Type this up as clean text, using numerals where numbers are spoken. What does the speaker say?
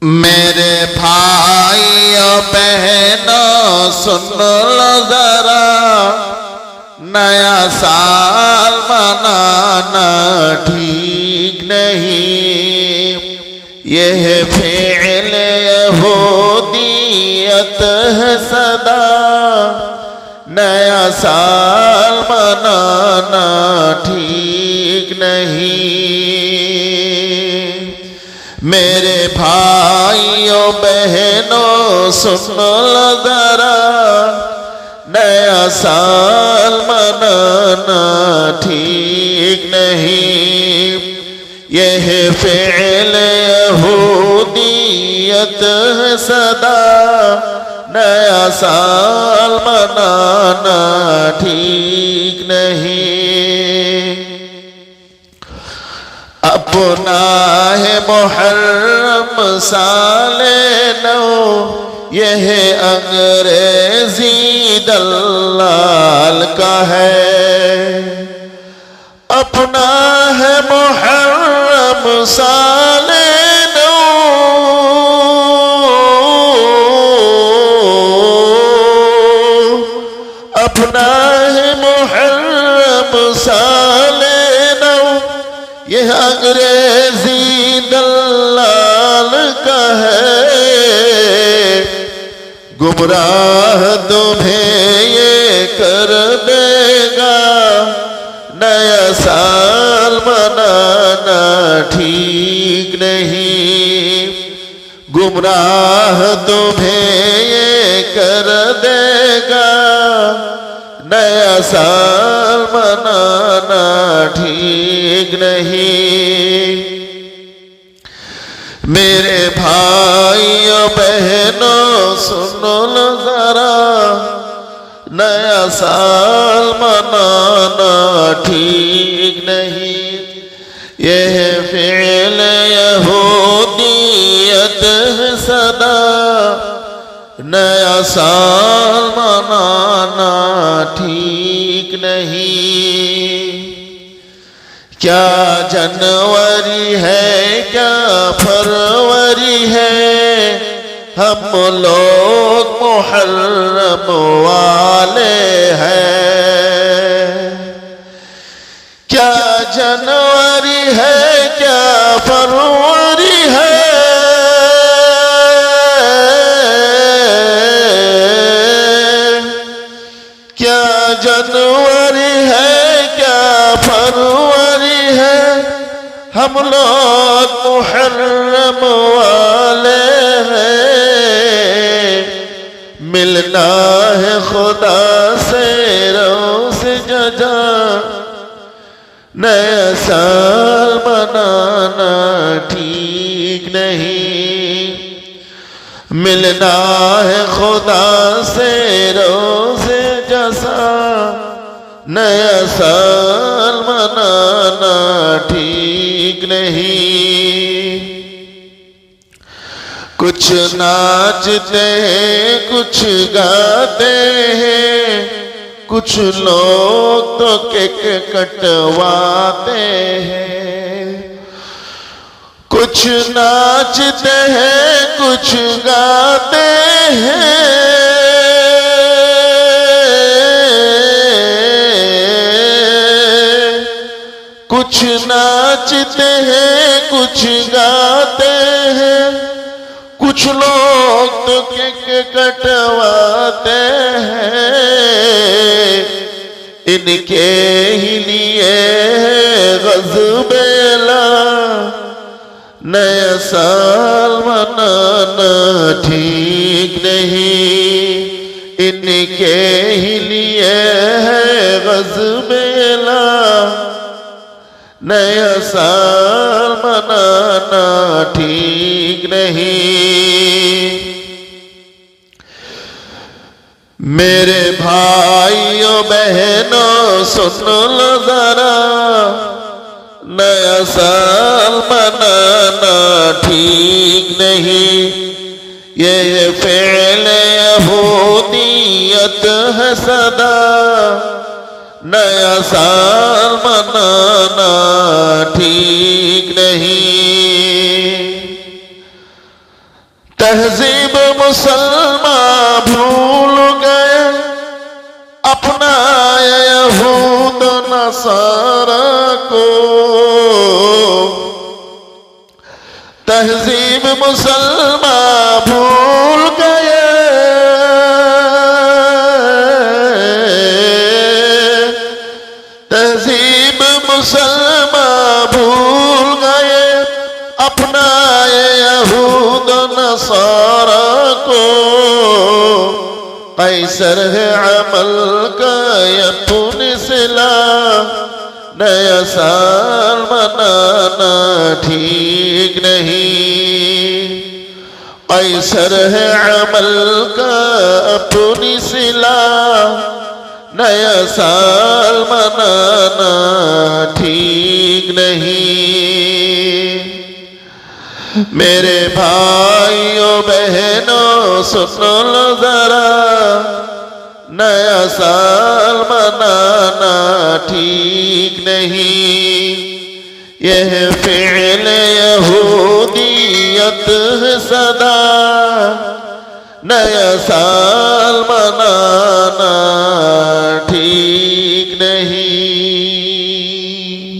मेरे भाइयों बहनों सुन लो जरा, नया साल मनाना ठीक नहीं। यह फ़िल यहूदियत है सदा, नया साल मनाना ठीक नहीं। मेरे भाइयों बहनों सुन लो जरा, नया साल मनाना ठीक नहीं। यह फ़िल यहूदियत है सदा, नया साल मनाना ठीक नहीं। अपना है मुहर्रम साले नौ, यह अंग्रेजी दलाल का है। अपना है मुहर्रम साले नौ, अपना है मुहर्रम साले नौ, यह अंग्रेजी दलाल का है। गुमराह तुम्हें ये कर देगा, नया साल मनाना ठीक नहीं। गुमराह तुम्हें ये कर देगा, नया साल मनाना ठीक नहीं। मेरे भाइयों बहनों सुन लो जरा, नया साल मनाना ठीक नहीं। यह फ़िल यहूदियत है सदा, नया साल मनाना ठीक नहीं। क्या जनवरी है क्या फरवरी है, हम लोग मुहर्रम वाले हैं। क्या जनवरी है क्या फरवरी है, क्या जनवरी है क्या फरवरी है, हम लोग मुहर्रम वाले हैं। मिलना है खुदा से रोज़ जजा, नया साल मनाना ठीक नहीं। मिलना है खुदा से रोज़ जजा, नया साल मनाना ठीक नहीं। कुछ नाचते हैं कुछ गाते हैं, कुछ लोग तो केक कटवाते हैं। कुछ नाचते हैं कुछ गाते हैं, कुछ नाचते हैं कुछ गाते हैं। कुछ लोग तो केक कटवाते हैं, इनके ही लिए गज़बेला, नया साल मनाना ठीक नहीं। इनके ही लिए है गज़बेला, नया साल मनाना ठीक नहीं। मेरे भाइयों बहनों सुन लो जरा, नया साल मनाना ठीक नहीं। ये फ़िल यहूदियत है सदा, नया साल मनाना ठीक नहीं। तहजीब मुसलमान भूल गए अपना यहूद नसारा को। तहजीब मुसलमान भूल गए तहजीब मुसलमान भूल गए अपना यहूद नसारा को। कैसर है अमल का यतून सिला नया साल मनाना ठीक नहीं। कैसर है अमल का अपनी सिला नया साल मनाना ठीक नहीं। मेरे भाइयों बहनों सुन लो जरा नया साल मनाना ठीक नहीं। यह फ़िल यहूदियत है सदा नया साल